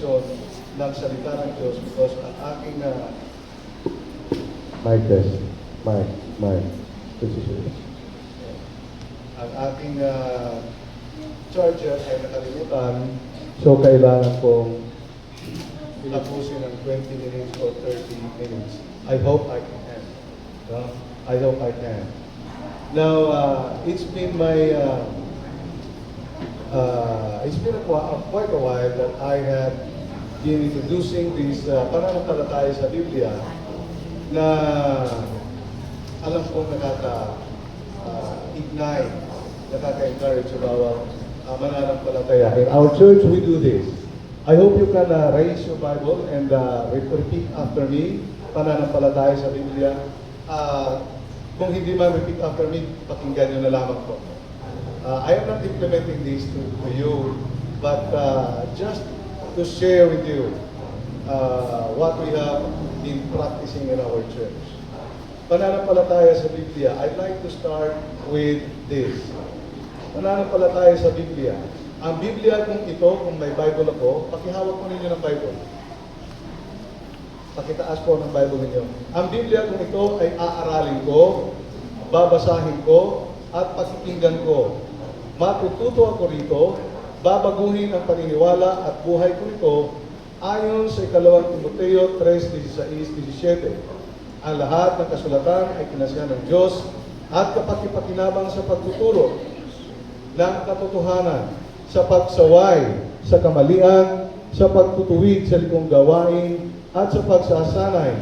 interpretasyon ng salita ng Diyos because ang aking Mic test. Mic. Position. ang aking charger ay nakalimutan. So, kailangan kong Tapusin ng 20 minutes or 30 minutes. I hope I can. No? I hope I can. Now, it's been quite a while that I have been introducing this pananampalataya sa Biblia na alam kong nakaka-ignite, nakaka-encourage sa bawat mananampalataya. In our church, we do this. I hope you can raise your Bible and repeat after me, pananampalataya sa Biblia. Kung hindi man repeat after me, pakinggan nyo na lamang po. I am not implementing this to you, but just to share with you what we have been practicing in our church. Pananampalataya sa Biblia, I'd like to start with this. Pananampalataya sa Biblia. Ang Biblia kung ito, kung may Bible ako, pakihawak po ninyo ng Bible. Pakitaas po ng Bible ninyo. Ang Biblia kung ito ay aaralin ko, babasahin ko, at pakikinggan ko. Matututo ako rito, babaguhin ang paniniwala at buhay ko nito ayon sa 2 Timoteo 3:16-17. Ang lahat ng kasulatan ay kinasya ng Diyos at kapakipakinabang sa pagtuturo ng katotohanan, sa pagsaway, sa kamalian, sa pagtutuwid sa likong gawain, at sa pagsasanay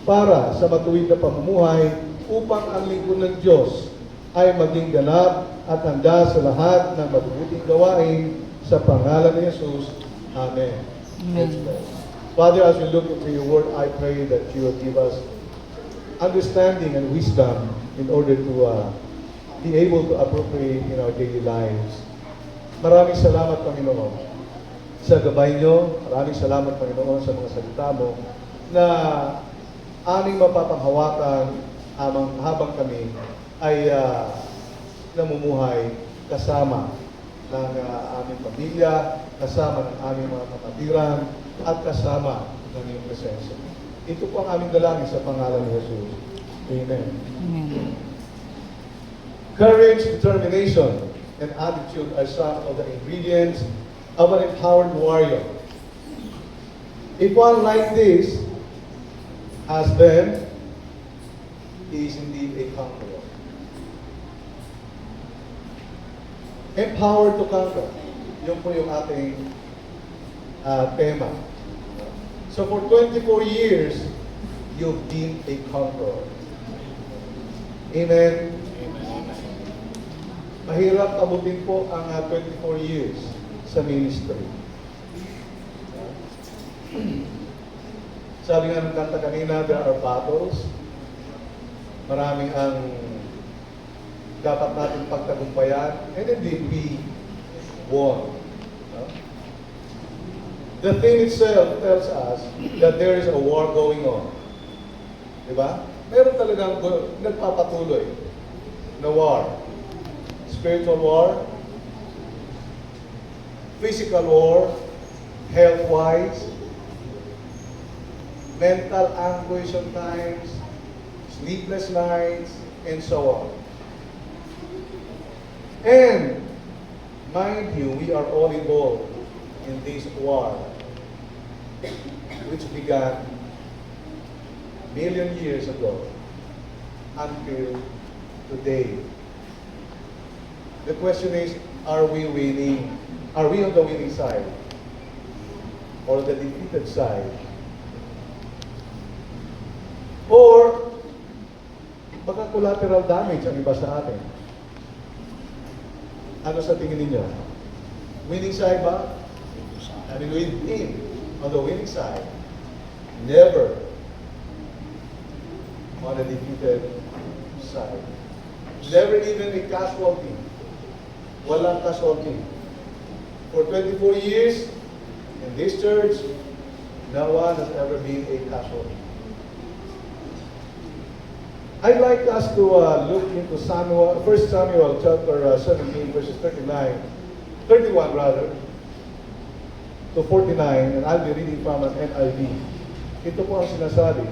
para sa matuwid na pamumuhay upang ang lingkod ng Diyos ay maging ganap at handa sa lahat ng mabubuting gawain sa pangalan ni Jesus. Amen. Let's pray. Father, as we look into your word, I pray that you will give us understanding and wisdom in order to be able to appropriate in our daily lives. Maraming salamat, Panginoon, sa gabay nyo. Maraming salamat, Panginoon, sa mga salita mo na aming mapapanghawakan habang kami ay namumuhay kasama ng aming pamilya, kasama ng aming mga kapatiran, at kasama ng iyong presensya. Ito po ang aming dalangin sa pangalan ni Jesus. Amen. Amen. Courage, determination, and attitude are some of the ingredients of an empowered warrior. If one like this has been, he is indeed a conqueror. Empowered to conquer. Yun po yung ating tema. So for 24 years, you've been a conqueror. Amen. Mahirap abutin po ang 24 years sa ministry. Sabi nga ng kanta kanina, there are battles. Maraming ang dapat natin pagtagumpayan. And indeed, we won. The theme itself tells us that there is a war going on. Diba? Meron talagang nagpapatuloy na war. Spiritual war, physical war, health-wise, mental anguish sometimes, sleepless nights, and so on. And, mind you, we are all involved in this war, which began million years ago until today. The question is, are we winning? Are we on the winning side? Or the defeated side? Or, baka collateral damage ang iba sa atin? Ano sa tingin ninyo? Winning side ba? I mean, we've been on the winning side. Never on the defeated side. Never even a casualty. Walang casualty. For 24 years, in this church, no one has ever been a casualty. I'd like us to look into 1 Samuel chapter 17, verses 31 rather. to 49, and I'll be reading from an NIV. Ito po ang sinasabi.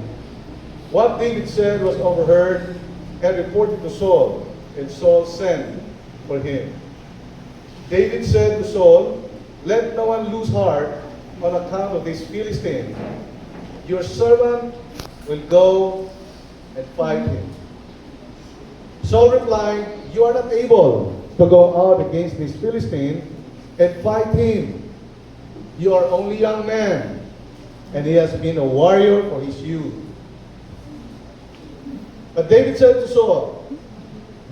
What David said was overheard and reported to Saul, and Saul sent for him. David said to Saul, let no one lose heart on account of this Philistine. Your servant will go and fight him. Saul replied, you are not able to go out against this Philistine and fight him. You are only a young man, and he has been a warrior for his youth. But David said to Saul,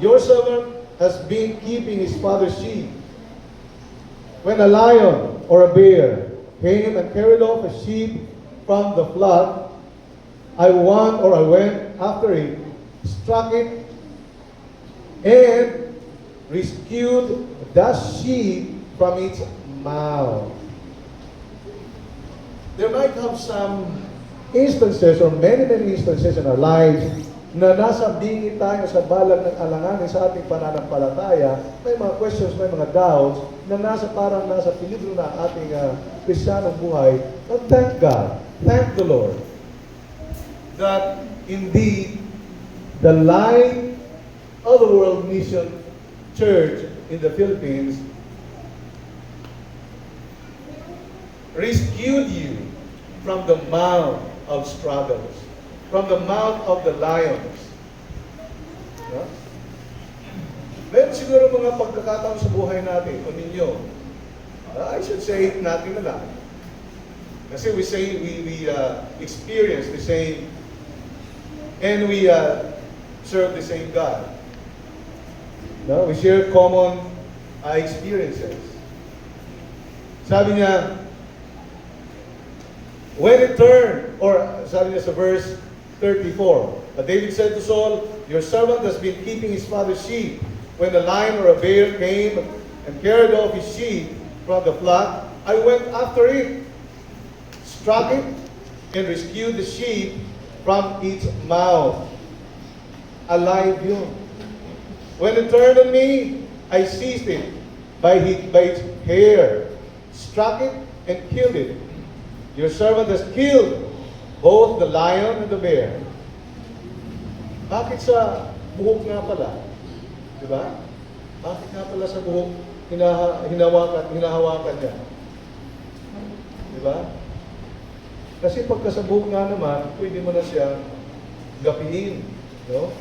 your servant has been keeping his father's sheep. When a lion or a bear came and carried off a sheep from the flock, I went after it, struck it, and rescued the sheep from its mouth. There might have some instances or many instances in our lives na nasa bingit tayo sa balag ng alanganin sa ating pananampalataya, may mga questions, may mga doubts, na parang nasa peligro na ating Kristiyanong buhay. But thank God, thank the Lord, that indeed, the Light of the World Mission Church in the Philippines rescued you from the mouth of struggles, from the mouth of the lions. No? Meron siguro mga pagkakataon sa buhay natin, o ninyo, I should say natin na lang. Kasi we experience the same, and we serve the same God. No? We share common experiences. Sabi niya, when it turned, or sabi niya sa verse 34, but David said to Saul, your servant has been keeping his father's sheep. When a lion or a bear came and carried off his sheep from the flock, I went after it, struck it, and rescued the sheep from its mouth. Alive yun. When it turned on me, I seized it by its hair, struck it, and killed it. Your servant has killed both the lion and the bear. Bakit sa buhok nga pala? Diba? Bakit nga pala sa buhok hinahawakan niya? Diba? Kasi pagka sa buhok nga naman, pwede mo na siyang gapiin, no?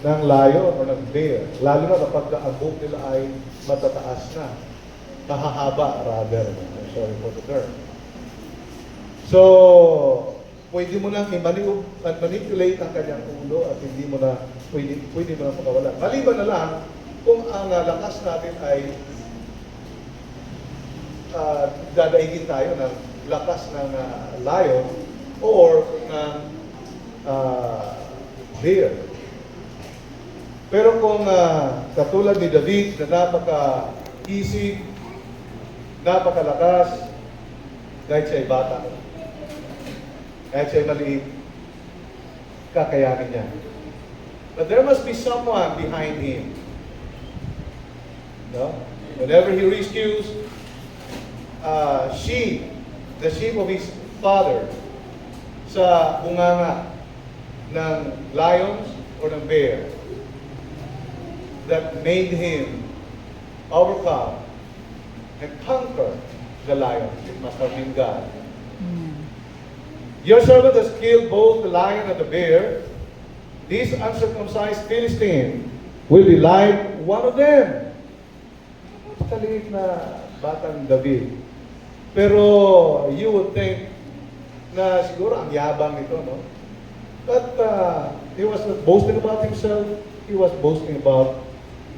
Ng lion o ng bear. Lalo na kapag ang buhok nila ay matataas na. Mahahaba, rather. I'm sorry for the term. So, pwede mo nang manipulate ang kanyang ulo at hindi mo na, pwede mo na makawala. Maliban na lang kung ang lakas natin ay dadaigin tayo ng lakas ng lion or ng bear. Pero kung katulad ni David na napaka-easy, napakalakas, kahit siya'y bata, kahit siya'y maliit, kakayanin niya. But there must be someone behind him. No? Whenever he rescues the sheep of his father, sa bunganga ng lions or ng bear, that made him overcome and conquer the lions. It must have been God. Your servant has killed both the lion and the bear. This uncircumcised Philistine will be like one of them. Kaliit na batang David. Pero you would think na siguro ang yabang nito, no? But he was not boasting about himself. He was boasting about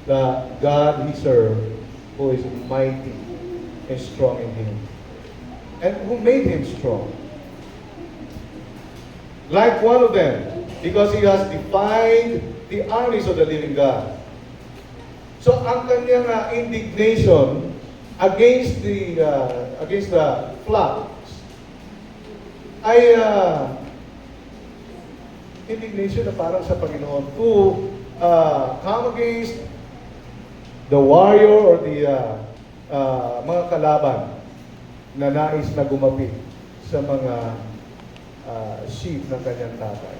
the God he served, who is mighty and strong in him, and who made him strong. Like one of them, because he has defied the armies of the living God. So ang kanyang indignation against the flocks ay indignation na parang sa Panginoon to come against the warrior or the mga kalaban na nais na gumapi sa mga sheep ng kanyang tatay.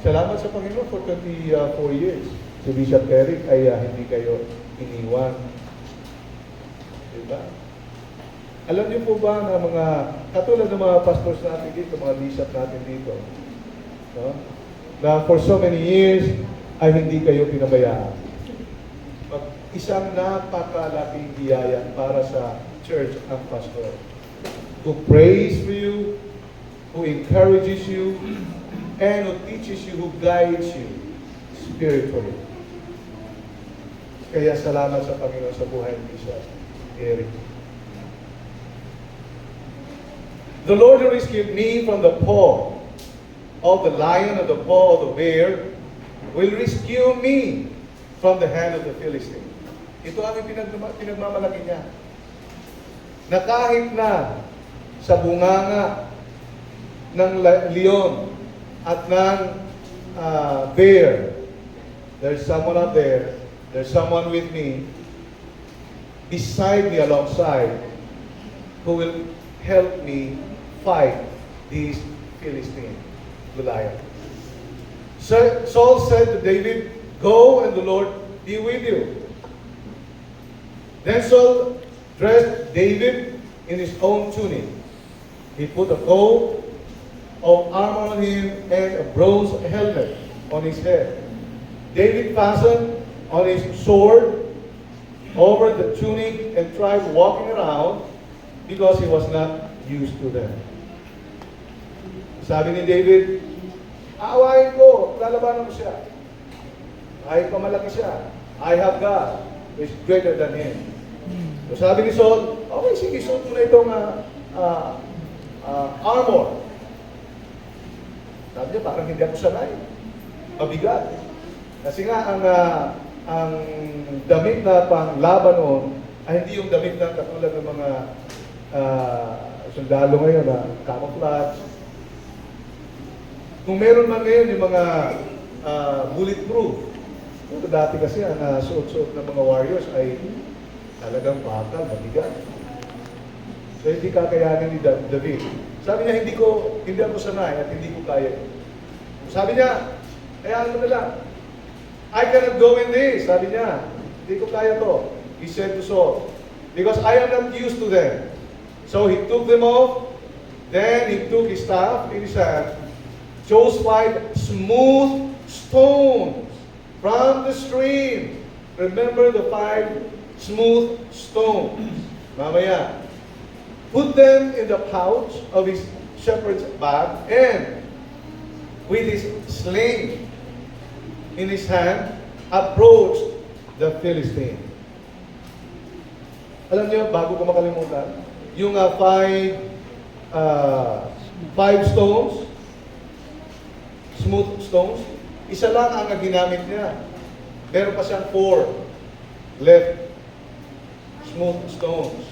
Salamat sa Panginoon for 24 years. Si Bishop Eric ay hindi kayo iniwan. Diba? Alam niyo po ba na mga, katulad ng mga pastors natin dito, mga bishop natin dito, no? Na for so many years ay hindi kayo pinabayaan. Isang napakalaking biyaya para sa church ang pastor, who prays for you, who encourages you, and who teaches you, who guides you spiritually. Kaya salamat sa Panginoon sa buhay ni Bishop Eric. The Lord who rescued me from the paw of the lion and the paw of the bear will rescue me from the hand of the Philistine. Ito ang pinagmamalaki niya. Na kahit na sa bunganga ng leon at ng bear, there's someone out there, there's someone with me, beside me, alongside, who will help me fight these Philistine Goliath. Saul said to David, "Go and the Lord be with you." Then Saul dressed David in his own tunic. He put a coat of armor on him and a bronze helmet on his head. David fastened on his sword over the tunic and tried walking around because he was not used to them. Sabi ni David, aawain ko, lalabanan ko siya. Kahit pamalaki siya, I have God who is greater than him. So sabi ni Saul, okay, sige, suot mo na itong armor. Sabi niya, parang hindi ako sanay. Mabigat. Kasi nga, ang damit na panglaban noon ay hindi yung damit na katulad ng mga sundalo ngayon na camouflage. Kung meron man ngayon yung mga bulletproof, ito dati kasi ang suot-suot ng mga warriors ay talagang bakal, mabigat. So hindi kakayanin ni David. Sabi niya, hindi ako sanay at hindi ko kaya. Sabi niya, kaya ano na lang, I cannot go in this. Sabi niya, hindi ko kaya to. He said to Saul, because I am not used to them. So he took them off, then he took his staff in his hand, chose 5 smooth stones from the stream. Remember the 5 smooth stones. Mamaya. Put them in the pouch of his shepherd's bag, and with his sling in his hand, approached the Philistine. Alam niyo, bago ko makalimutan, yung 5 stones, smooth stones, isa lang ang ginamit niya. Meron pa siyang 4 left smooth stones.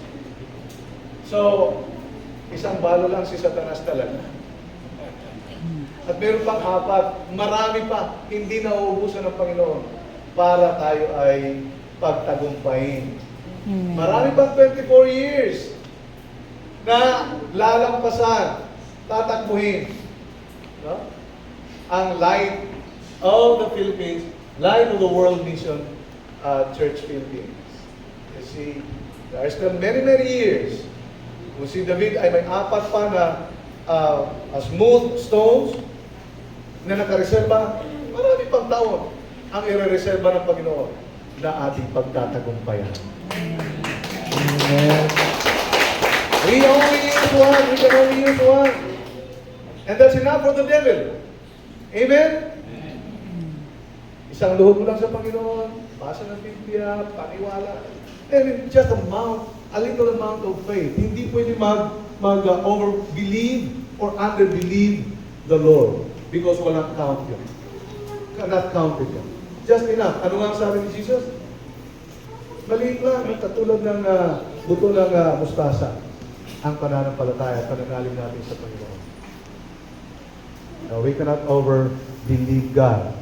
So, isang balo lang si Satanas talaga. At meron pang 4, marami pa, hindi nauubusan ng Panginoon para tayo ay pagtagumpayin. Marami pang 24 years na lalampasan, tatakbuhin. No? Ang Light of the Philippines, Light of the World Mission Church Philippines. You see, there are still many, many years. Kung si David ay may 4 pa na smooth stones na nakareserba, marami pang taon ang irereserba ng Panginoon na ating pagtatagumpayan. Amen. We only use one. We can only use one. And that's enough for the devil. Amen? Isang luhod mo lang sa Panginoon, basa ng Biblia, paniwala. And just a little amount of faith. Hindi pwede over-believe or under-believe the Lord. Because walang count yun. Cannot count it yun. Just enough. Ano nga ang sabi ni Jesus? Maliit lang, katulad ng buto ng mustasa ang pananampalataya at pananalig natin sa Panginoon. Now, we cannot over-believe God.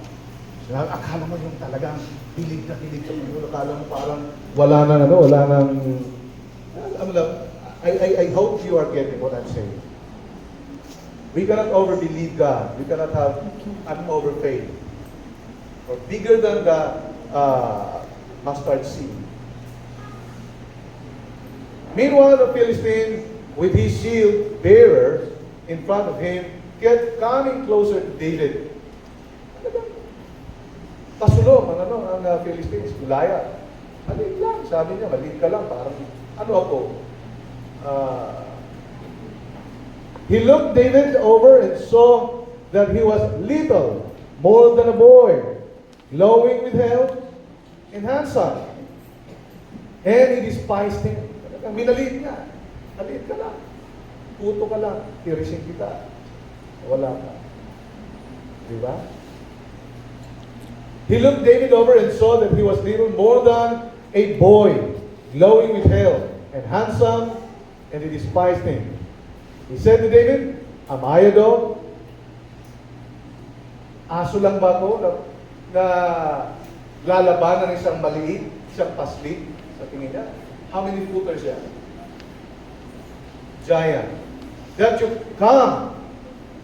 So, akala mo yung talagang bilig na bilig sa Panginoon. Akala mo parang wala nang I hope you are getting what I'm saying. We cannot overbelieve God. We cannot have an overfaith. Or bigger than the mustard seed. Meanwhile, the Philistine, with his shield bearer in front of him, kept coming closer to David. Pasulong ang Philistines, Goliath. Maliit lang, sabi niya, maliit ka lang, parang ano ako. He looked David over and saw that he was little more than a boy, glowing with health and handsome. And he despised him. Minaliit niya. Maliit ka lang. Puto ka lang. Tirisin kita. Wala ka. Diba? He looked David over and saw that he was little more than a boy, glowing with health and handsome, and he despised him. He said to David, am I a dog? Aso lang ba ako na lalabanan ng isang maliit, isang paslit sa tingin niya? How many footers siya? Giant. That you come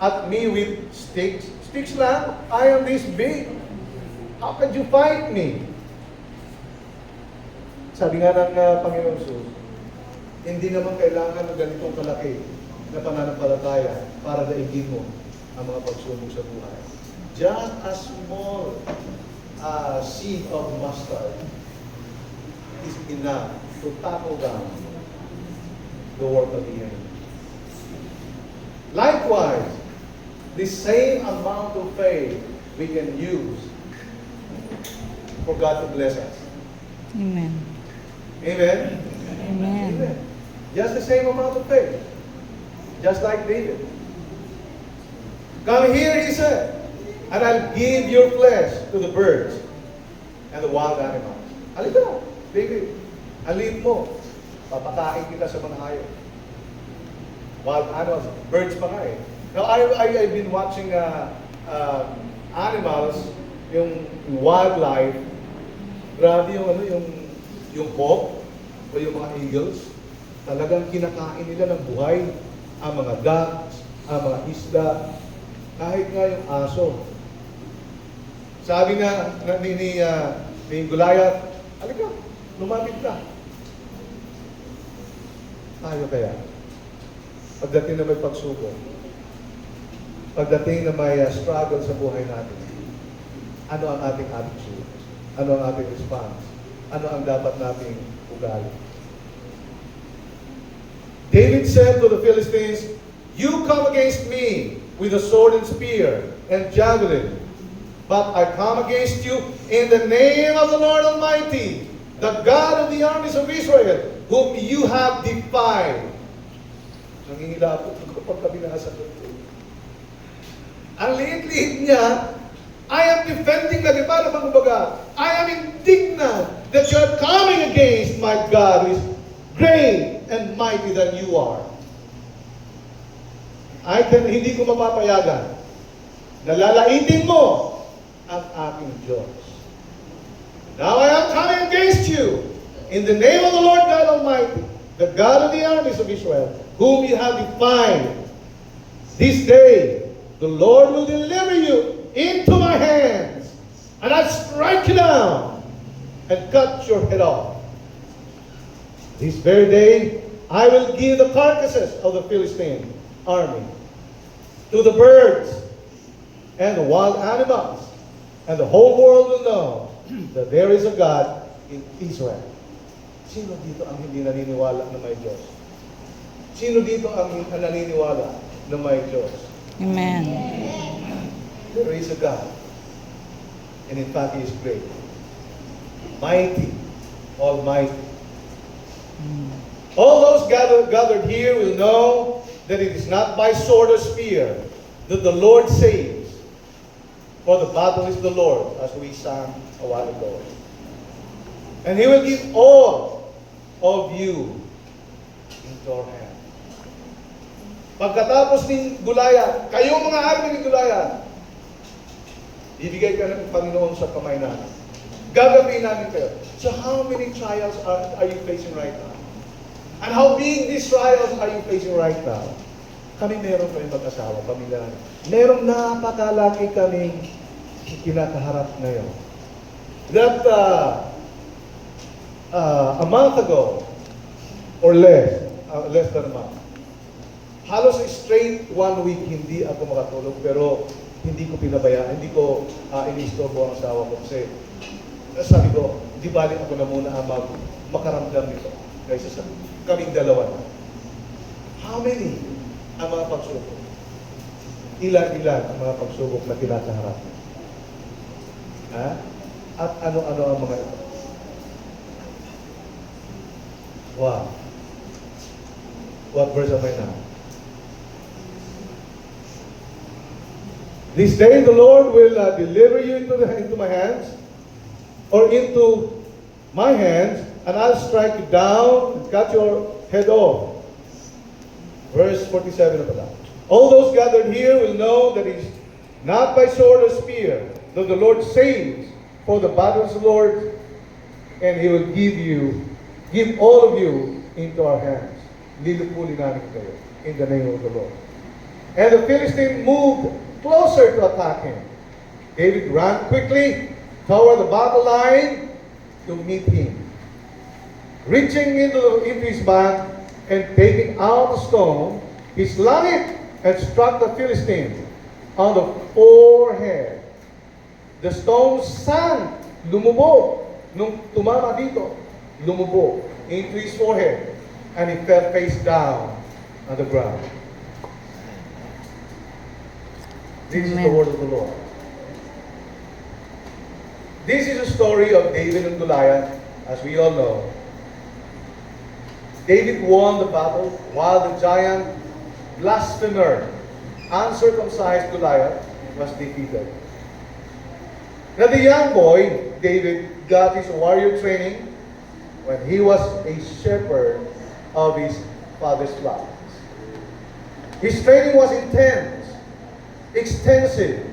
at me with sticks. Sticks lang? I am this big. How could you fight me? Sabi nga ng Panginoon Jesus, hindi naman kailangan ng ganitong kalaki na pananampalataya para daigin mo ang mga pagsubok sa buhay. Just a small seed of mustard is enough to tackle down the work of the enemy. Likewise, the same amount of faith we can use for God to bless us. Amen. Amen? Amen. Amen. Just the same amount of faith. Just like David. Come here, he said, and I'll give your flesh to the birds and the wild animals. Halika, David. Alin mo. Papakain kita sa mga hayop. Wild animals. Birds pa nga eh. Now, I've been watching animals, yung wildlife. Grabe yung yung hawk o yung mga eagles. Talagang kinakain nila ng buhay ang mga ducks, ang mga isda, kahit nga yung aso. Sabi nga ni Goliath, halika, lumapit ka. Tayo kaya, pagdating na may pagsubok, pagdating na may struggle sa buhay natin, ano ang ating attitude? Ano ang ating response? Ano ang dapat nating ugali? David said to the Philistines, you come against me with a sword and spear and javelin, but I come against you in the name of the Lord Almighty, the God of the armies of Israel, whom you have defied. Nangingilapot kapag binasa ko. Ang liit-liit niya, I am defending lagi para kumbaga, I am indignant that you are coming against my God who is great and mighty than you are. Hindi ko mapapayagan na lalaitin mo ang aking Diyos. Now I am coming against you in the name of the Lord God Almighty, the God of the armies of Israel, whom you have defied. This day the Lord will deliver you into my hands, and I'll strike you down and cut your head off. This very day I will give the carcasses of the Philistine army to the birds and the wild animals, and the whole world will know that there is a God in Israel. Sino dito ang hindi naniniwala na may Diyos? Sino dito ang naniniwala na may Diyos? Amen. There is a God. And in fact, He is great. Mighty. Almighty. All those gathered here will know that it is not by sword or spear that the Lord saves. For the battle is the Lord, as we sang a while ago. And He will give all of you into our hand. Pagkatapos ni Goliath, kayong mga army ni Goliath, ibigay ka ng Panginoon sa kamay namin. Gagawin namin kayo. So how many trials are you facing right now? And how big these trials are you facing right now? Kami meron kami mag-asawa, pamilya. Merong napakalaki kaming kinakaharap ngayon. That a month ago, or less than a month, halos straight 1 week hindi ako makatulog, pero hindi ko pinabayaan, hindi ko inistorbo ang asawa ko kasi sabi ko, di balik ako na muna ang makaramdam nito kaysa sa kaming dalawa na. How many ang mga pagsubok? Ilan-ilan ang mga pagsubok na kinakaharap? Ha? At ano-ano ang mga ito? Wow. What verse am I now? This day the Lord will deliver you into my hands, or into my hands, and I'll strike you down and cut your head off. Verse 47 of that. All those gathered here will know that it is not by sword or spear, though the Lord saves, for the battle is the Lord, and He will give all of you into our hands. Lilipulin namin kayo in the name of the Lord. And the Philistine moved closer to attack him. David ran quickly toward the battle line to meet him. Reaching into his bag and taking out a stone, he slung it and struck the Philistine on the forehead. The stone sank, lumubog. Nung tumama dito, lumubog into his forehead, and he fell face down on the ground. This is the word of the Lord. This is a story of David and Goliath, as we all know. David won the battle while the giant, blasphemer, uncircumcised Goliath was defeated. Now the young boy, David, got his warrior training when he was a shepherd of his father's flocks. His training was intense, extensive,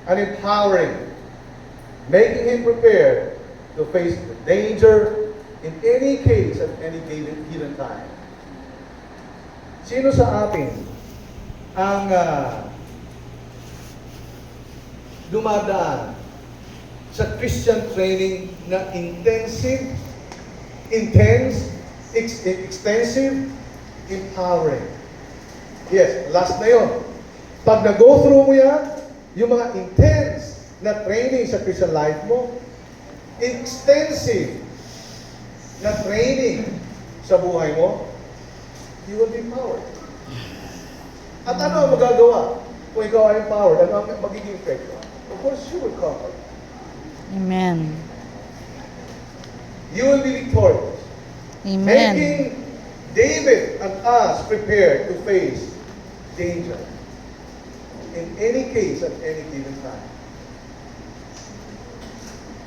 and empowering, making him prepared to face the danger in any case at any given time. Sino sa atin ang dumadaan sa Christian training na intense, extensive, empowering? Yes, last na yun. Pag nag-go through mo yan, yung mga intense na training sa Christian life mo, extensive na training sa buhay mo, you will be empowered. At ano ang magagawa kung ikaw ay empowered? Ano ang magiging effect? Of course, you will conquer. Amen. You will be victorious. Amen. Making David and us prepared to face danger in any case at any given time.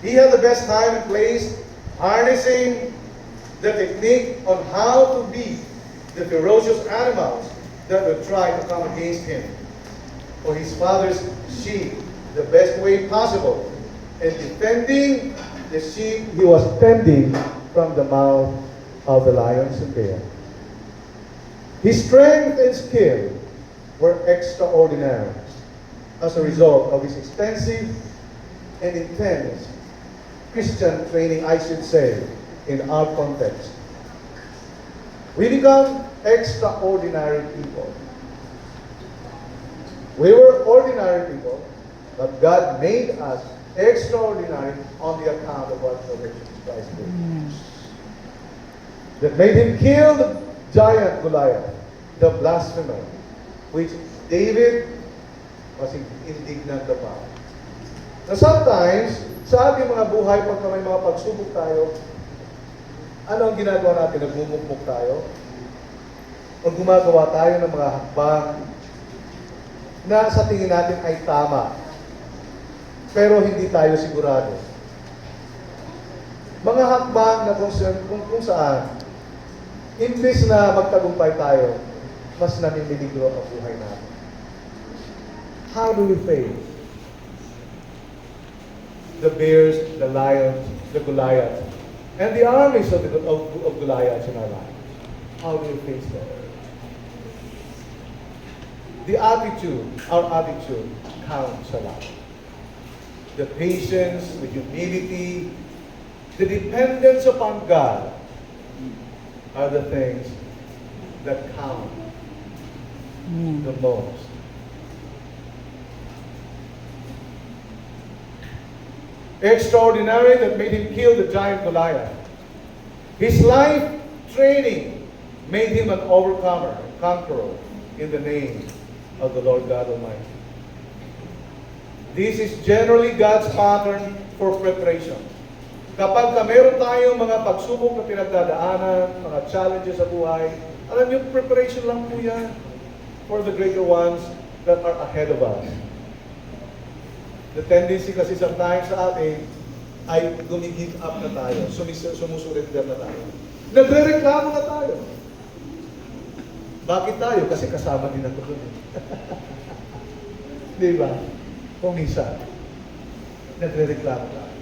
He had the best time and place harnessing the technique on how to beat the ferocious animals that would try to come against him, for his father's sheep the best way possible, and defending the sheep he was tending from the mouth of the lions and bears. His strength and skill were extraordinary as a result of his extensive and intense Christian training, I should say, in our context. We become extraordinary people. We were ordinary people, but God made us extraordinary on the account of what the Lord Jesus Christ did. That made him kill the giant Goliath, the blasphemer, which David was indignant about. Now sometimes, sa ating mga buhay, pagka may mga pagsubok tayo, ano ang ginagawa natin? Nagmumukmuk tayo? O gumagawa tayo ng mga hakbang na sa tingin natin ay tama, pero hindi tayo sigurado. Mga hakbang na kung saan, imbes na magtagumpay tayo, mas namimiligro ang buhay natin. How do we face the bears, the lions, the Goliath, and the armies of Goliath in our lives? how do you face them? The attitude, our attitude, counts a lot. The patience, the humility, the dependence upon God are the things that count the most. Extraordinary that made him kill the giant Goliath. His life training made him an overcomer, conqueror in the name of the Lord God Almighty. This is generally God's pattern for preparation. Kapag meron tayong mga pagsubok na pinagdadaanan, mga challenges sa buhay, alam niyo, preparation lang po yan for the greater ones that are ahead of us. The tendency kasi sometimes sa atin ay gumi-give up na tayo, sumusurrender na tayo. Nagre-reklamo na tayo. Bakit tayo? Kasi kasama din ako doon. Di ba? Kung minsan, nagre-reklamo tayo.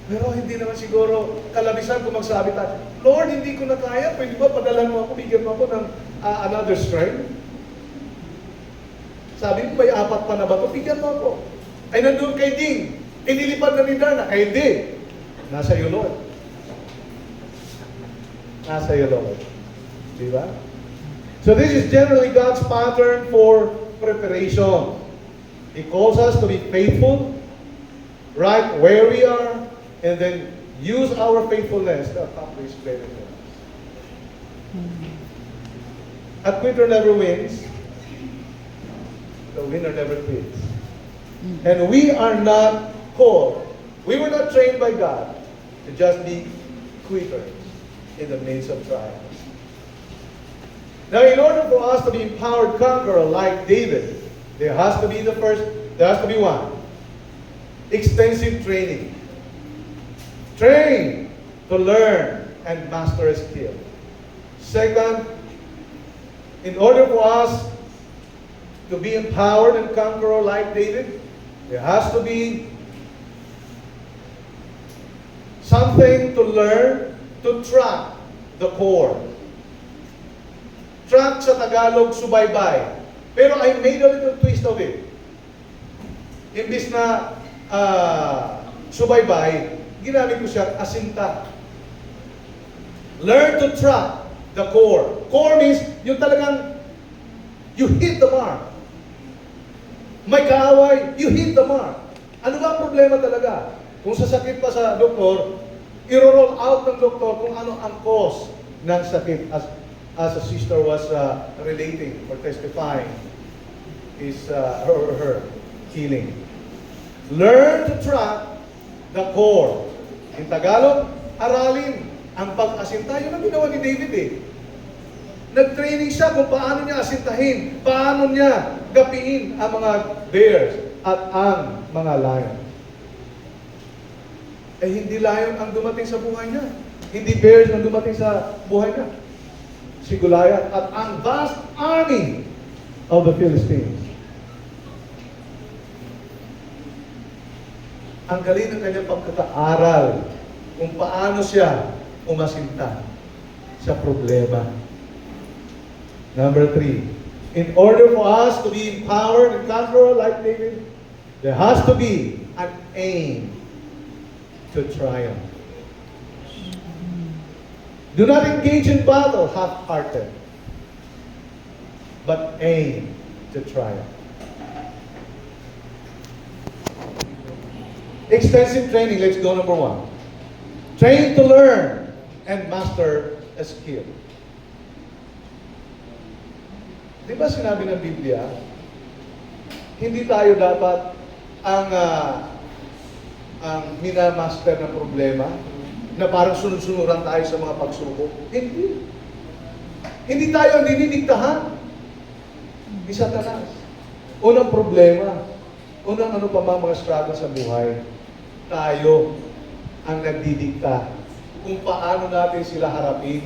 Pero hindi naman siguro kalabisan kung magsabi tayo, Lord, hindi ko na kaya, pwede ba padalan mo ako, bigyan mo ako ng another strength? Sabi mo, may 4 pa na ba ito? Bigyan mo ako. Ay, nandun kay Ding. Inilipad na ni Darna. Kay Ding. Nasa iyo, Lord. Nasa iyo, Lord. Diba? So this is generally God's pattern for preparation. He calls us to be faithful, right where we are, and then use our faithfulness to accomplish greater things. A quitter never wins. The winner never quits. And we are not called, we were not trained by God to just be quitters in the midst of trials. Now, in order for us to be empowered conqueror like David, there has to be one. Extensive training. Train to learn and master a skill. Second, in order for us to be empowered and conqueror like David, there has to be something to learn to track the core. Track sa Tagalog, subaybay. Pero I made a little twist of it. Imbis na subaybay, ginamit ko siya asinta. Learn to track the core. Core means yung talagang you hit the mark. May kaaway, you hit the mark. Ano ba ang problema talaga? Kung sasakit pa sa doktor, i-roll out ng doktor kung ano ang cause ng sakit as a sister was relating or testifying is her healing. Learn to track the core. In Tagalog, aralin ang pag-asinta. Yun ang ginawa ni David eh. Nag-training siya kung paano niya asintahin, paano niya gapiin ang mga bears at ang mga lion. Eh hindi lion ang dumating sa buhay niya. Hindi bears ang dumating sa buhay niya. Si Goliath at ang vast army of the Philistines. Ang galing ng kanyang pagkakaaral kung paano siya umasinta sa problema. Number 3, in order for us to be empowered and conqueror like David, there has to be an aim to triumph. Do not engage in battle half-hearted, but aim to triumph. Extensive training, let's go number 1. Train to learn and master a skill. Di ba sinabi ng Biblia, hindi tayo dapat ang minamaster ng problema na parang sunod-sunuran tayo sa mga pagsubok. Hindi. Hindi tayo ang dinidiktahan ni Satanas. Unang problema, unang ano pa mga struggle sa buhay, tayo ang nagdidikta kung paano natin sila harapin.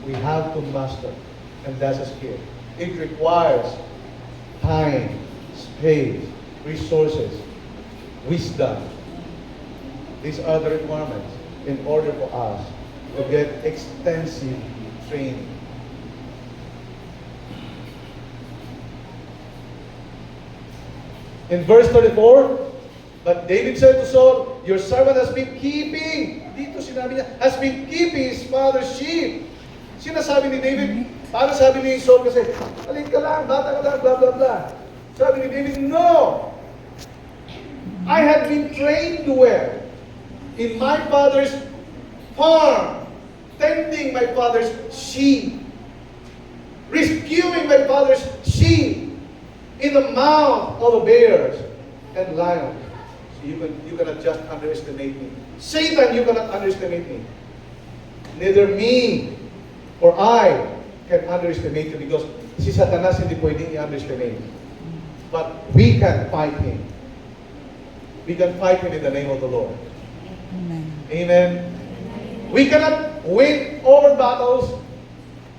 We have to master. And that's a skill. It requires time, space, resources, wisdom. These are the requirements in order for us to get extensive training. In verse 34, but David said to Saul, your servant has been keeping, dito sinabi niya, has been keeping his father's sheep. Sinasabi ni David, para sabi ni Saul kasi, alin ka lang, bata ka lang, blah, blah, blah. Sabi ni David, no! I had been trained to well in my father's farm, tending my father's sheep, rescuing my father's sheep in the mouth of the bears and lions. So you cannot just underestimate me. Satan, you cannot underestimate me. Neither me or I can underestimate you because si Satanas hindi pwedeng i-underestimate. But we can fight him. We can fight him in the name of the Lord. Amen. Amen. We cannot win over battles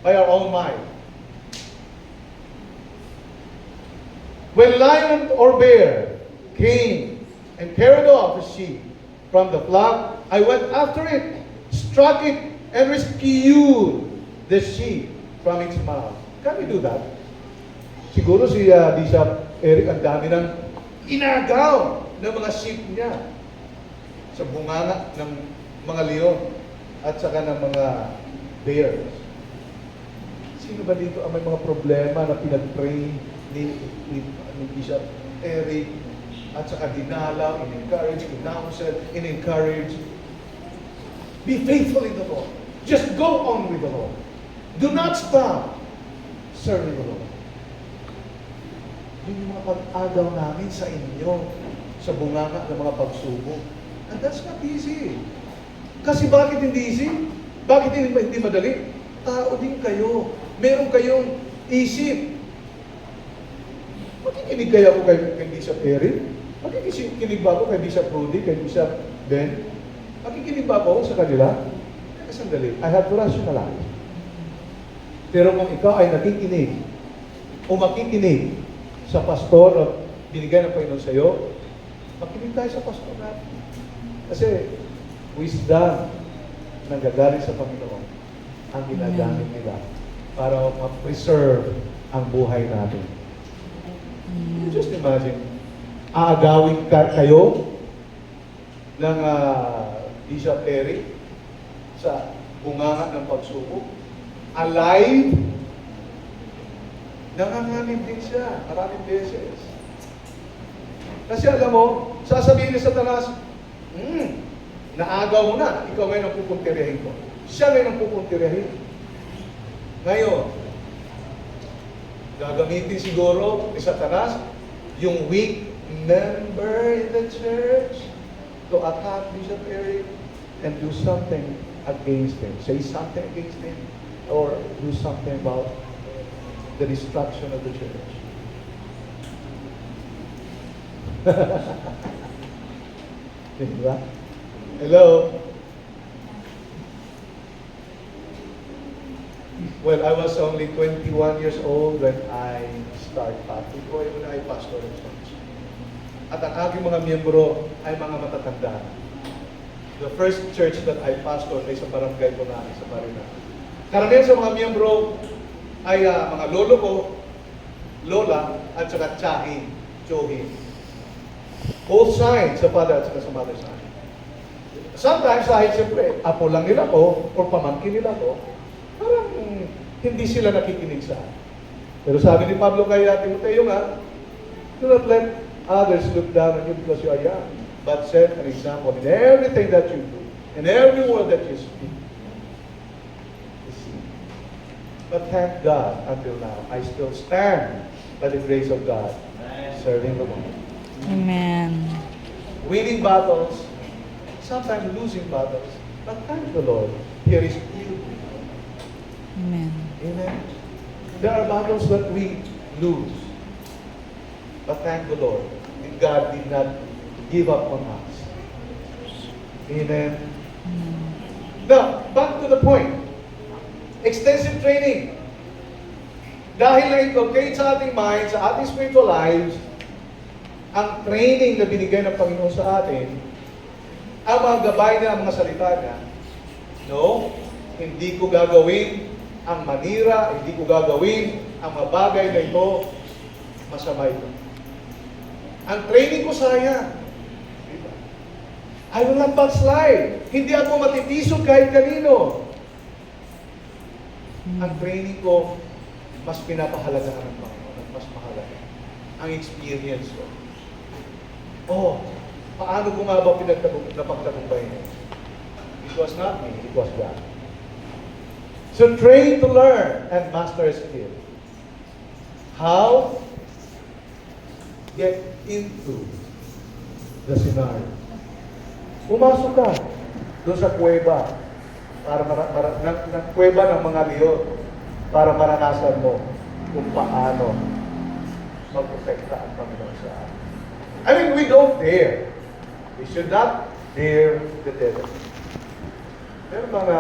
by our own might. When lion or bear came and carried off the sheep from the flock, I went after it, struck it, and rescued the sheep from its mouth. Can we do that? Siguro si Bishop Eric, ang dami ng inagaw ng mga sheep niya sa bunganga ng mga leon at saka ng mga bears. Sino ba dito ang may mga problema na pinag-pray ni Bishop Eric at saka dinalaw, in-encourage, in-encourage? Be faithful in the Lord. Just go on with the Lord. Do not stop serving the Lord. Yun yung mga pag-agaw namin sa inyo sa bunganga ng mga pagsubok. And that's not easy. Kasi bakit hindi easy? Bakit hindi madali? Tao din kayo. Meron kayong isip. Makikinig kaya ako kay Bishop Eric? Makikinig ba ako kay Bishop Rudy, kay Bishop Ben? Makikinig ba ako sa kanila? Sandali. I have to rationalize. Pero kung ikaw ay nakikinig o makikinig sa pastor o binigay ng Panginoon sa iyo, makinig tayo sa pastor natin. Kasi wisdom na gagaling sa Panginoon ang ginagamit nila para ma-preserve ang buhay natin. You just imagine, aagawin kayo ng Bishop Eric sa bunganga ng pagsubok. Alive, nanganganib din siya maraming beses. Kasi alam mo, sasabihin ni Satanas, naagaw mo na, ikaw ngayon ang pupuntiryahin ko. Siya ngayon ang pupuntiryahin. Ngayon, gagamitin siguro ni Satanas yung weak member in the church to attack Bishop Eric and do something against him. Say something against him or do something about the destruction of the church. Diba? Hello? Well, I was only 21 years old when I started pastoring. When I pastored in church. At ang aking mga miyembro ay mga matatanda. The first church that I pastored ay sa barangay ko namin sa Marina. Karamihan sa mga miyembro ay mga lolo ko, lola, at saka tsahin, tsohin. Both sides, sa father at saka sa mother side. Sometimes, dahil siyempre, apo lang nila ko, or pamangkin nila ko, parang hindi sila nakikinig sa akin. Pero sabi ni Pablo kay Timoteo nga, do not let others look down on you because you are young, but set an example in everything that you do, in every word that you speak. You see. But thank God, until now, I still stand by the grace of God, serving the Lord. Amen. Winning battles, sometimes losing battles, but thank the Lord. Here is you. Amen. Amen. There are battles that we lose. But thank the Lord. God did not give up on us. Amen. Now, back to the point. Extensive training. Dahil na-inculcate sa ating mind, sa ating spiritual lives, ang training na binigay ng Panginoon sa atin, ang mga gabay niya, ang mga salita niya, no, hindi ko gagawin ang manira, hindi ko gagawin, ang mga bagay na ito, masama ito. Ang training ko sayang. Diba? I will not backslide. Hindi ako matitisod kahit kanino. Ang training ko, mas pinapahalagahan ng Panginoon at mas mahalaga. Ang experience ko. Oh, paano ko nga ba napagtagumpay niya? It was not me, it was God. So train to learn and master a skill. How? Get into the scenario. Pumasok ka doon sa kuweba ng kuweba ng mga leon para maranasan mo kung paano magprotekta ang Panginoon sa atin. I mean, we don't dare. We should not dare the devil. Meron mga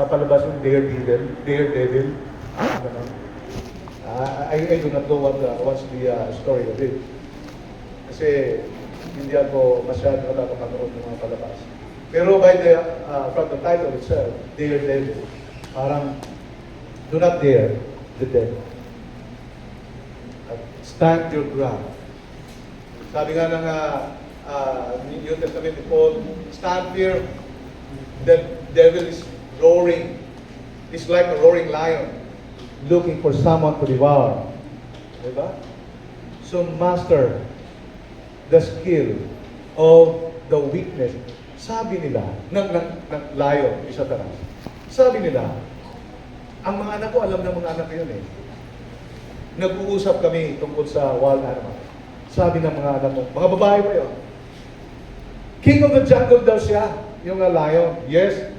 palabas yung daredevil. Ganun. I do not know what's the story of it. Kasi hindi ako masyado nakakapanood ng mga palabas. Pero from the title itself, daredevil, parang do not dare the devil. Stand your ground. Sabi nga ng New Testament ni Paul, stand firm. The devil is roaring. It's like a roaring lion, looking for someone to devour. Diba? So master the skill of the weakness. Sabi nila, ng lion, isa taras. Sabi nila, ang mga anak ko, alam ng mga anak ko yun eh. Nag-uusap kami tungkol sa wild animal. Sabi ng mga anak ko, mga babae pa yun. King of the jungle daw siya, yung lion. Yes.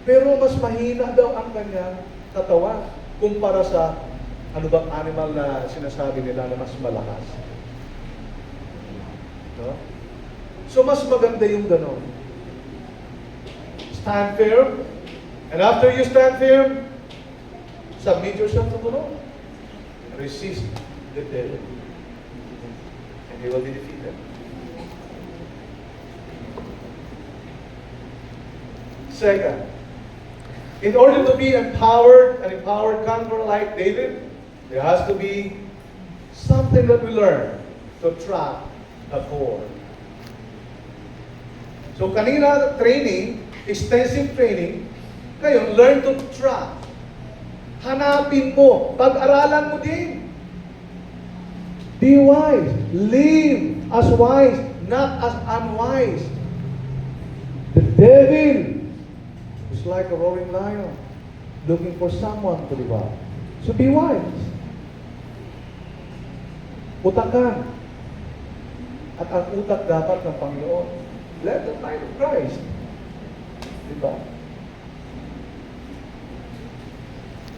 Pero mas mahina daw ang kanyang katawan kumpara sa ano bang animal na sinasabi nila na mas malakas. No? So mas maganda yung ganon. Stand firm. And after you stand firm, submit yourself to the Lord. Resist the devil. And he will be defeated. Second, in order to be an empowered conqueror like David, there has to be something that we learn to track a core. So kanina training, extensive training, ngayon learn to track. Hanapin mo, pag-aralan mo din. Be wise. Live as wise, not as unwise. The devil is like a roaring lion, looking for someone to devour. So be wise. Utakan. At ang utak dapat ng Panginoon, let the light of Christ. Diba?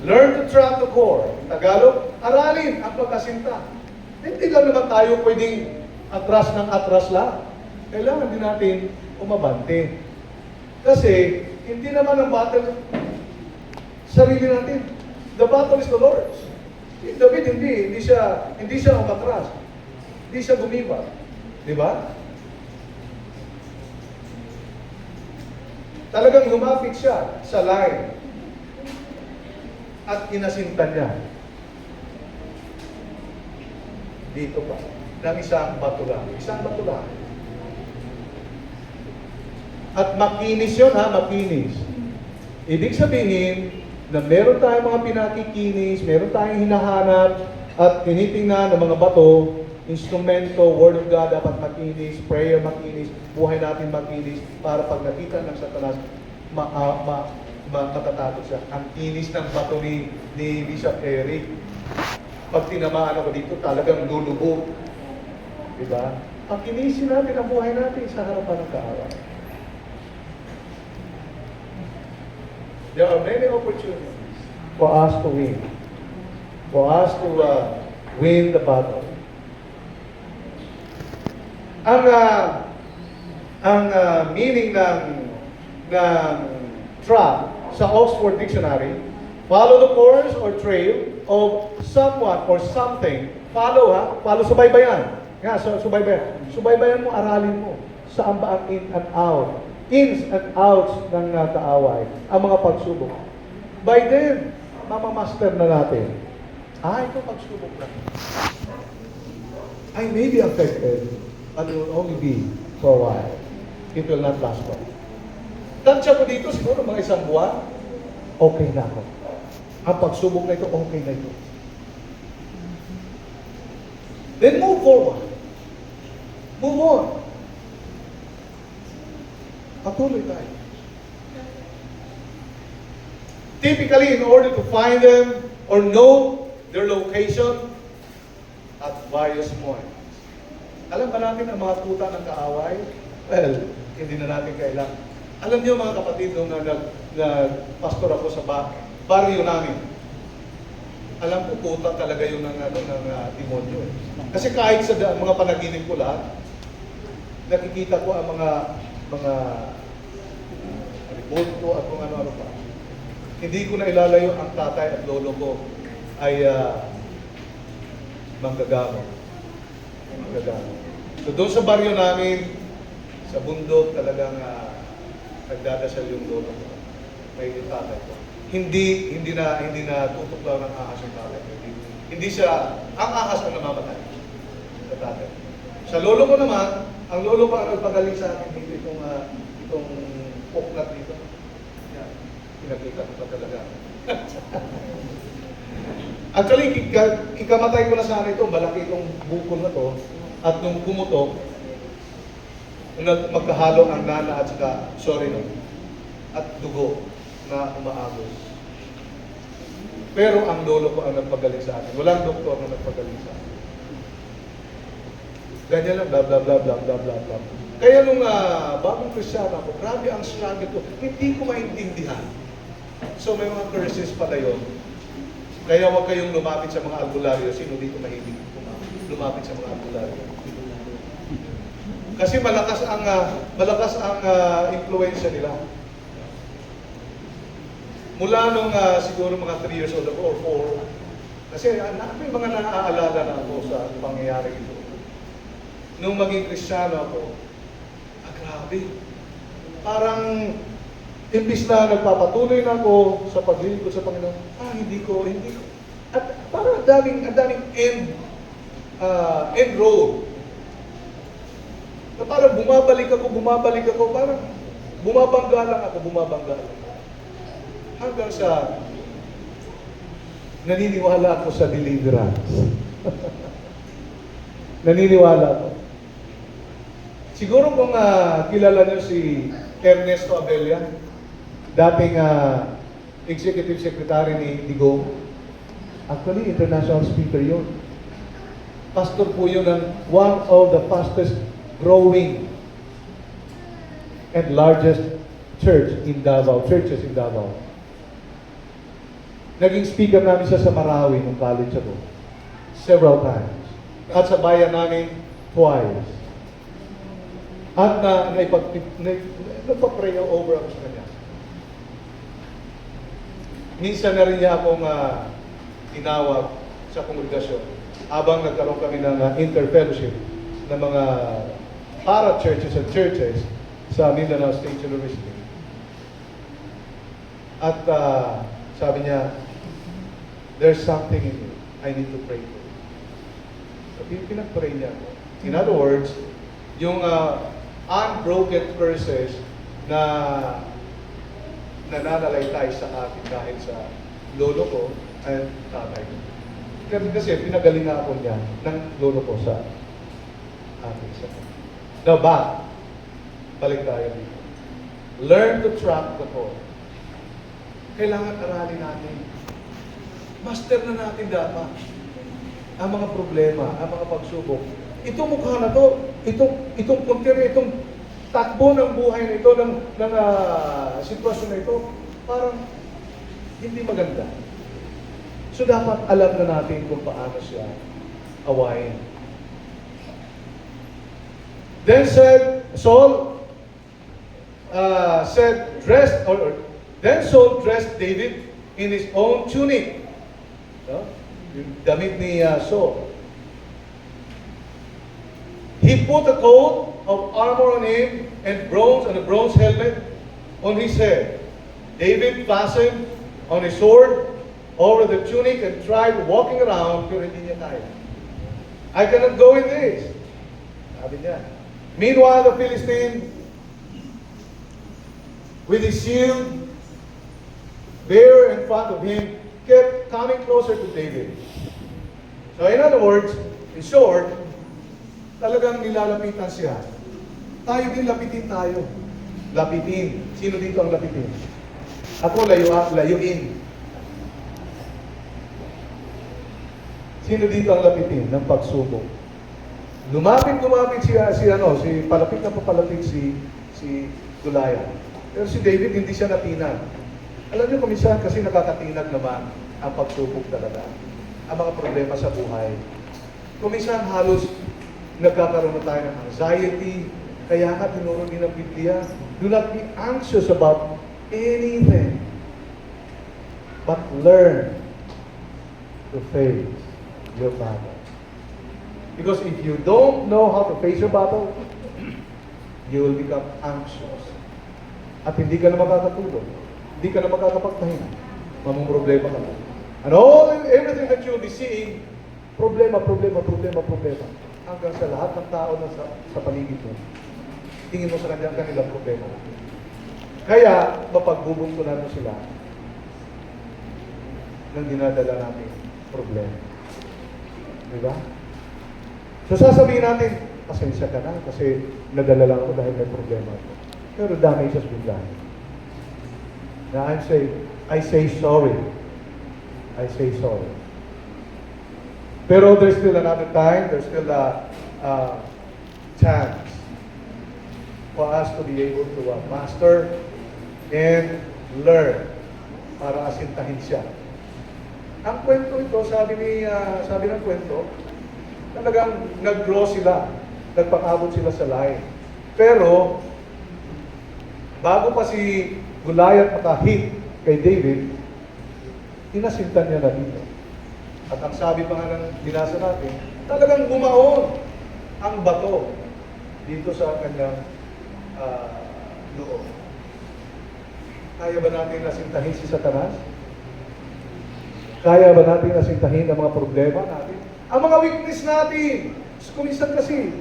Learn to track the core. In Tagalog, aralin ang pagkasinta. Hindi lang naman tayo pwedeng atras ng atras lang. Kailangan din natin umabante. Kasi, hindi naman ang battle sarili natin. The battle is the Lord's. Si David hindi siya umatras. Hindi siya gumiba. Di ba? Talagang lumapit siya sa line at inasintan niya. Dito pa. Ng isang bato lang. Isang bato lang. At makinis yun ha, makinis. Ibig sabihin na meron tayong mga pinakikinis, meron tayong hinahanap at tinitingnan ng mga bato, instrumento, Word of God dapat makinis, prayer makinis, buhay natin makinis para pag nakita ng Satanas, matatakot siya. Ang kinis ng bato ni Bishop Eric, pag tinamaan ako dito, talagang lulubog. Diba? Pakinisin natin ang buhay natin sa harapan ng kaaway. There are many opportunities for us to win. For us to win the battle. Ang meaning ng trap sa Oxford Dictionary, follow the course or trail of someone or something. Follow follow, subaybayan. Subaybayan. Subaybayan mo, aralin mo. Saan ba ang in and out? Ins and outs ng kaaway, ang mga pagsubok. By them, mamamaster na natin. Ito pagsubok na. I may be affected, but it will only be for a while. It will not last long. Tansya ko dito, siguro mga isang buwan, okay na ako. Ang pagsubok na ito, okay na ito. Then move forward. Move on. Patuloy tayo. Typically, in order to find them or know their location at various points. Alam ba natin ang mga tuta ng kaaway? Well, hindi na natin kailangan. Alam niyo mga kapatid, nung nag-pastor ako sa barrio namin, alam ko puta talaga yung ng demonyo. Kasi kahit sa mga panaginip ko lahat, nakikita ko ang mga ribulto at kung ano-ano pa. Hindi ko na ilalayo ang tatay at lolo ko ay manggagamo. So doon sa baryo namin, sa bundok talagang nagdadasal yung lolo ko. May tatay ko. Hindi na tutuklaw ng ahas yung tatay ko. Hindi siya, ang ahas ang namamatay sa tatay. Sa lolo ko naman, ang lolo ko ang nagpagaling sa akin dito itong poknat dito. Yan. Pinakita ko pa talaga. Actually, ikamatay ko na sana ito, malaki itong bukol na to, at nung pumutok, magkahalo ang nana at saka, at dugo na umaagos. Pero ang lolo ko ang nagpagaling sa akin. Walang doktor na nagpagaling sa akin. Ganyan lang, bla bla bla bla bla bla bla. Kaya nung bagong Kristiyano ako, grabe ang struggle ko. Hindi ko maintindihan. So may mga curses pala yun. Kaya huwag kayong lumapit sa mga albularyo. Sino dito mahilig lumapit sa mga albularyo? Kasi malakas ang influensya nila. Mula nung siguro mga 3 years old ako or 4, kasi may mga naaalala na ako sa pangyayari ito. Nung maging Kristiyano ako, grabe. Parang imbis na nagpapatuloy na ako sa paglilingkod sa Panginoon, hindi ko. At parang ang daming end road. Na parang bumabalik ako, parang bumabangga lang ako. Hanggang sa naniniwala ako sa deliverance. Naniniwala ako. Siguro kung kilala niyo si Ernesto Abella, dating executive secretary ni Digong, actually international speaker yun. Pastor po yun ng one of the fastest growing and largest churches in Davao. Naging speaker namin siya sa Marawi nung college ako. Several times. At sa bayan namin, twice. At nagpa-pray over ako sa kanya. Minsan na rin niya akong tinawag sa kongregasyon habang nagkaroon kami ng interfellowship ng mga para-churches and churches sa Mindanao State University. At sabi niya, there's something in you. I need to pray for you. So, pinag-pray niya. In other words, yung unbroken curses na nananalaytay sa atin dahil sa lolo ko at tatay ko. Kasi pinagalingan ako niya ng lolo ko sa atin. Now, balik tayo dito. Learn to track the call. Kailangan aralin natin. Master na natin dapat ang mga problema, ang mga pagsubok. Itong mukha na to, itong puntir, itong takbo ng buhay na ito, ng sitwasyon na ito, parang hindi maganda. So dapat alam na natin kung paano siya awayin. Then Saul dressed David in his own tunic. No? Yung damit ni Saul. He put a coat of armor on him and a bronze helmet on his head. David fastened on his sword over the tunic and tried walking around, pero hindi niya kaya. I cannot go in this. Sabi niya. Meanwhile, the Philistine, with his shield bare in front of him, kept coming closer to David. So in other words, in short, talagang nilalapitan siya. Tayo din, lapitin tayo. Lapitin. Sino dito ang lapitin? Ako, layuin. Sino dito ang lapitin ng pagsubok? Lumapit si palapit na papalapit si Goliath. Pero si David hindi siya natinag. Alam niyo, kuminsan kasi nakakatinag naman ang pagsubok talaga. Ang mga problema sa buhay. Kuminsan halos nagkakaroon na tayo ng anxiety. Kaya nga tinuro din ng Biblia, do not be anxious about anything, but learn to face your battle. Because if you don't know how to face your battle, you will become anxious. At hindi ka na makakatulog. Hindi ka na makakapagpahinga. Mamumroblema ka na. And everything that you'll be seeing, problema. Hanggang sa lahat ng tao na sa paligid mo. Tingin mo sa kanilang problema. Kaya, mapagbubungtunan mo sila ng dinadala natin problema. Diba? So sasabihin natin, pasensya ka na kasi nadala lang ako dahil may problema ako. Pero damage has been done. Now I say sorry. I say sorry. Pero there's still another time, there's still a chance for us to be able to master and learn para asintahin siya. Ang kwento ito, sabi ng kwento, talagang nag-grow sila, nagpakabot sila sa line. Pero, bago pa si Goliath makahit kay David, inasintan niya na dito. At ang sabi pa nga ng binasa natin, talagang gumaon ang bato dito sa kanyang loob. Kaya ba natin nasintahin si Satanas? Kaya ba natin nasintahin ang mga problema natin? Ang mga weakness natin. Kuminsan kasi,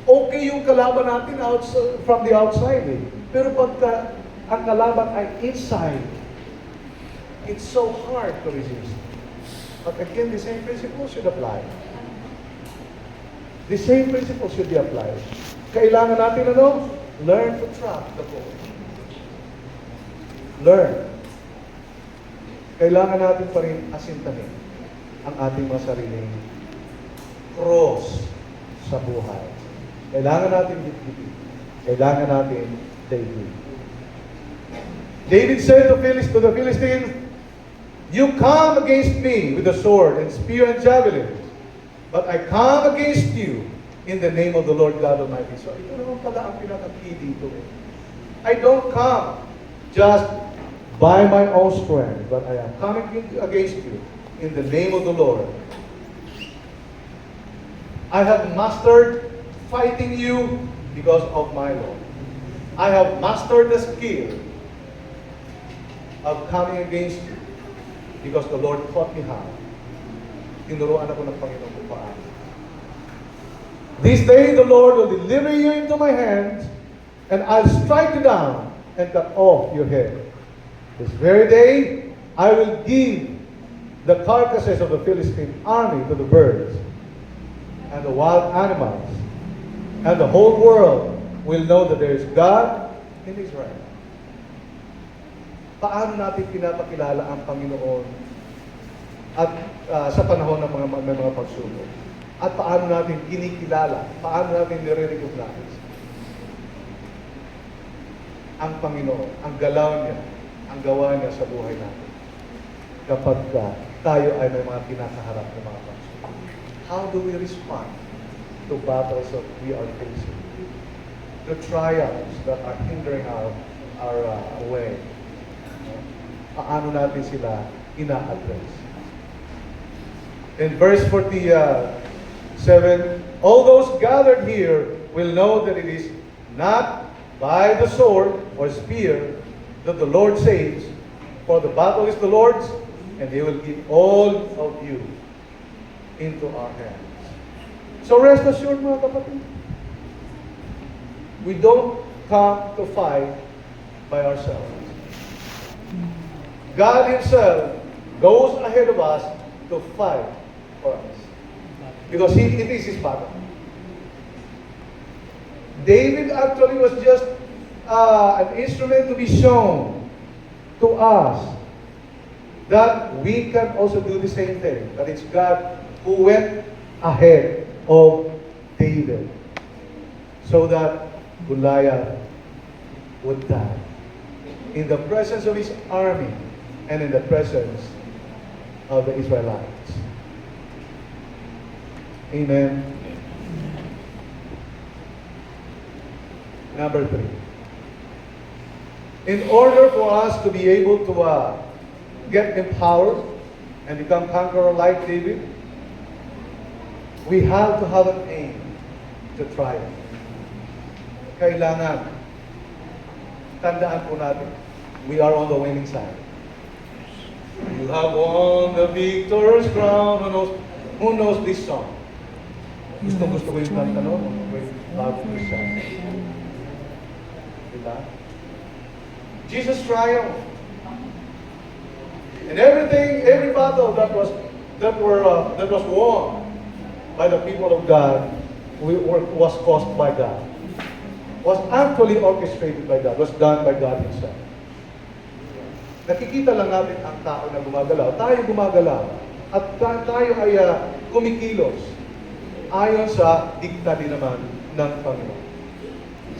okay yung kalaban natin from the outside eh. Pero pagka ang kalaban ay inside, it's so hard to resist. But again, the same principle should apply. The same principle should be applied. Kailangan natin learn to trust the Lord. Learn. Kailangan natin pa rin asintahin ang ating mga sariling cross sa buhay. Kailangan natin bitbitin. Kailangan natin daily. David said to the Philistines, "You come against me with the sword and spear and javelin, but I come against you in the name of the Lord God Almighty." So ito naman pala ang pinaka-key dito. I don't come just by my own strength, but I am coming against you in the name of the Lord. I have mastered fighting you because of my Lord. I have mastered the skill of coming against you because the Lord taught me how. Tinuruan ako ng Panginoon kung paano. This day the Lord will deliver you into my hands, and I'll strike you down and cut off your head. This very day I will give the carcasses of the Philistine army to the birds and the wild animals, and the whole world will know that there is God in Israel. Paano natin pinapakilala ang Panginoon at sa panahon ng mga pagsubok? At paano natin kinikilala? Paano natin nire-recognize ang Panginoon, ang galaw niya, ang gawa niya sa buhay natin? Kapag tayo ay may mga kinakaharap ng mga pagsubok. How do we respond to battles that we are facing? The trials that are hindering our way. Paano natin sila ina-address? In verse 47, all those gathered here will know that it is not by the sword or spear that the Lord saves, for the battle is the Lord's, and He will give all of you into our hands. So rest assured mga kapatid, we don't come to fight by ourselves. God Himself goes ahead of us to fight for us. Because it is His battle. David actually was just an instrument to be shown to us that we can also do the same thing. That it's God who went ahead of David so that Goliath would die in the presence of his army and in the presence of the Israelites. Amen. Number 3. In order for us to be able to get empowered and become conqueror like David, we have to have an aim to triumph. Kailangan, tandaan po natin, we are on the winning side. You have won the victor's crown. Who knows this song? Gusto ko yung kanta, no? Bago siya. Diba? Jesus triumphed. And everything, every battle that was won by the people of God was caused by God. Was actually orchestrated by God. Was done by God Himself. Nakikita lang natin ang tao na gumagalaw. Tayo gumagalaw. At tayo ay kumikilos ayon sa dikta din naman ng Panginoon.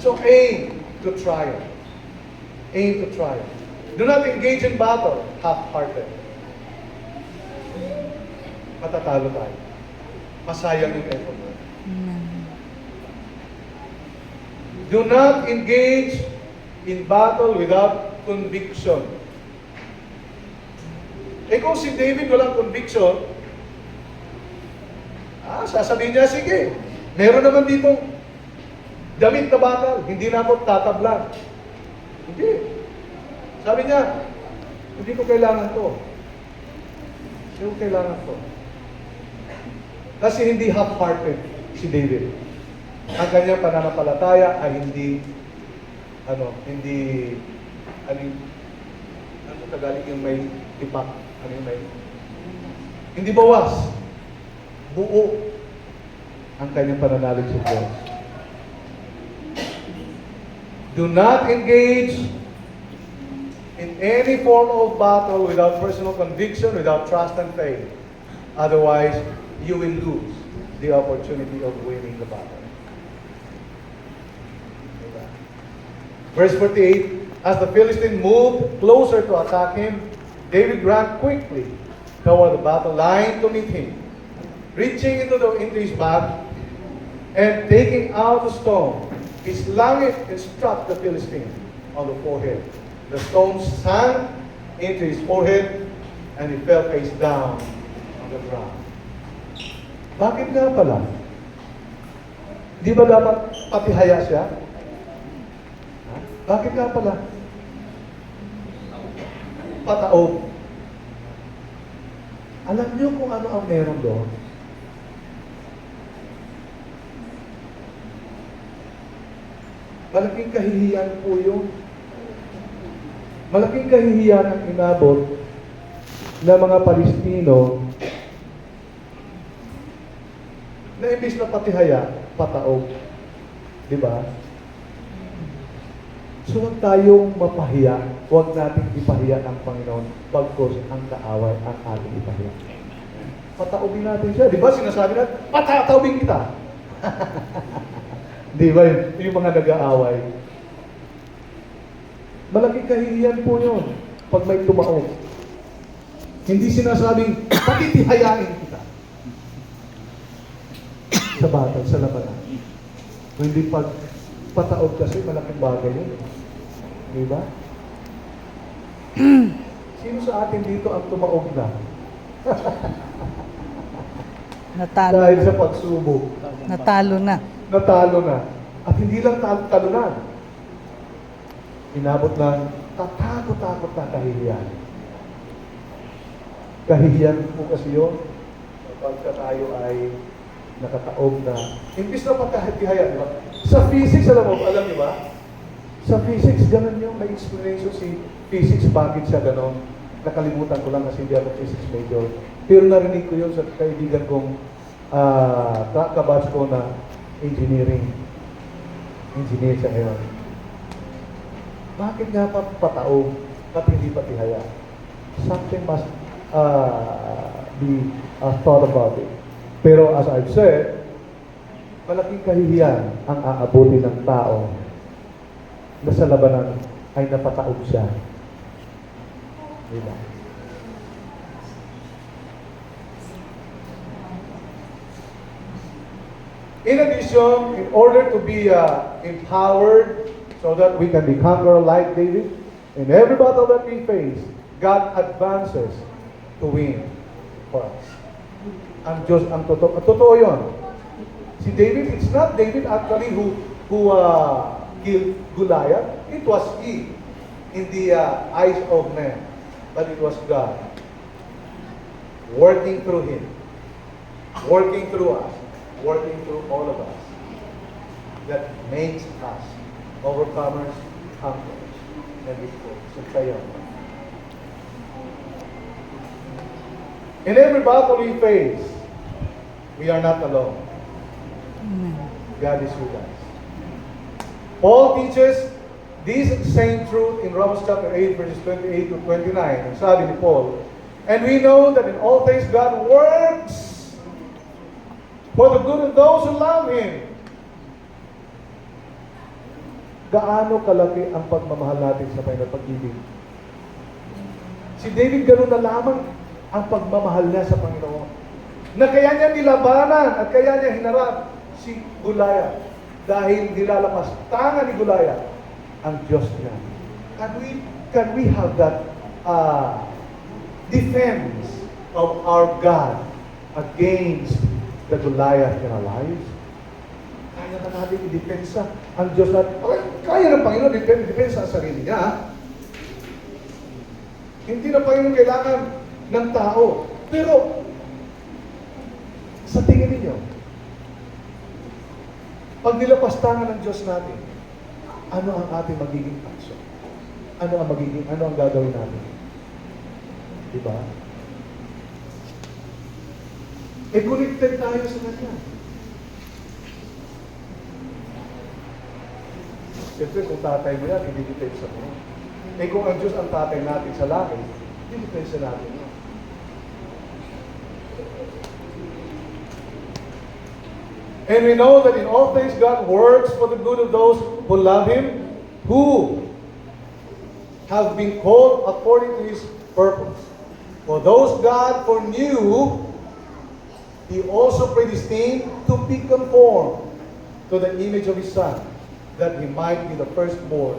So aim to triumph. Aim to triumph. Do not engage in battle half-hearted. Matatalo tayo. Masayang yung effort mo. Do not engage in battle without conviction. Eh kung si David walang conviction, sasabihin niya, sige, meron naman ditong damit na bakal, hindi na ako tatablan. Hindi. Sabi niya, hindi ko kailangan to. Hindi ko kailangan to. Kasi hindi half-hearted si David. Ang kanyang pananampalataya ay hindi Tagalog yung may tipak, hindi bawas, buo ang kanyang pananalig sa Diyos. Do not engage in any form of battle without personal conviction, without trust and faith. Otherwise, you will lose the opportunity of winning the battle. Verse 48, as the Philistine moved closer to attack him, David ran quickly toward the battle line to meet him. Reaching into his bag and taking out a stone, he slung it and struck the Philistine on the forehead. The stone sank into his forehead and he fell face down on the ground. Bakit nga pala? Di ba dapat patihaya siya? Bakit nga pala? Pataob. Alam niyo kung ano ang meron doon? Malaking kahihiyan po yun. Malaking kahihiyan ang inabot ng mga Palestino na imbis na patihaya, pataob. Di ba? So huwag tayong mapahiya, huwag nating ipahiya ng Panginoon pagkos ang kaaway ang ating ipahiya. Pataobin natin siya. Di ba sinasabi natin, patataobin kita. Di ba yung mga nag-aaway? Malaking kahihiyan po yun pag may tumaob. Hindi sinasabing, patitihayain kita. Sa battle, sa labanan. Hindi pag pataob kasi malaking bagay yun. Di ba? Sino sa atin dito ang tumaob na? Natalo Dahil na. sa pagsubok. Natalo na. Natalo na. At hindi lang talunan. Inabot ng katakot-takot na kahihiyan. kahihiyan po kasi yun kapag tayo ay nakataob na, imbis na pagkahihiyan, di ba? Sa physics, alam niyo ba? Sa physics, ganun yung may explanation si physics, bakit siya ganun. Nakalimutan ko lang kasi hindi ako physics major. Pero narinig ko yun sa kaibigan kong kabatch ko na engineering. Engineer siya ngayon. Bakit nga pa patao at hindi patihaya? Something must be thought about it. Pero as I've said, malaking kahihiyan ang aabuti ng tao na sa labanan ay napataob siya. Diba? In addition, in order to be empowered so that we can be conqueror like David, in every battle that we face, God advances to win for us. Ang Diyos ang totoo. Totoo yun. Si David, it's not David actually who killed Goliath. It was he in the eyes of men. But it was God working through him, working through us, working through all of us, that makes us overcomers, conquerors, and victorious. So kayo. In every battle we face, we are not alone. Amen. God is with us. Paul teaches this same truth in Romans chapter 8, verses 28 to 29. Ang sabi ni Paul, and we know that in all things God works for the good of those who love Him. Gaano kalaki ang pagmamahal natin sa Panginoon, pag-ibig. Si David ganun na lamang ang pagmamahal niya sa Panginoon. Na kaya niya nilabanan at kaya niya hinarap si Goliath dahil nilalapas tanga ni Goliath ang Diyos niya. Can we have that defense of our God against the Goliath in our lives? Kaya na natin i-depensa ang Diyos natin. Kaya ng Panginoon i-depensa ang sarili niya. Hindi na Panginoon kailangan ng tao. Pero, sa tingin ninyo, pag nilapastangan ng Diyos natin, ano ang ating magiging action? Ano ang gagawin natin? Diba? Connected tayo sa Kanya. Siyempre, kung tatay mo yan, hindi depensa mo. Kung ang Diyos ang tatay natin sa langit, hindi depensa natin yun. And we know that in all things God works for the good of those who love Him, who have been called according to His purpose. For those God foreknew, He also predestined to be conformed to the image of His Son, that He might be the firstborn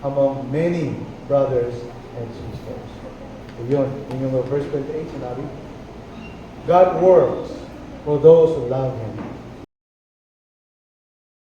among many brothers and sisters. So yun, yung verse 28 sinabi, God works for those who love Him.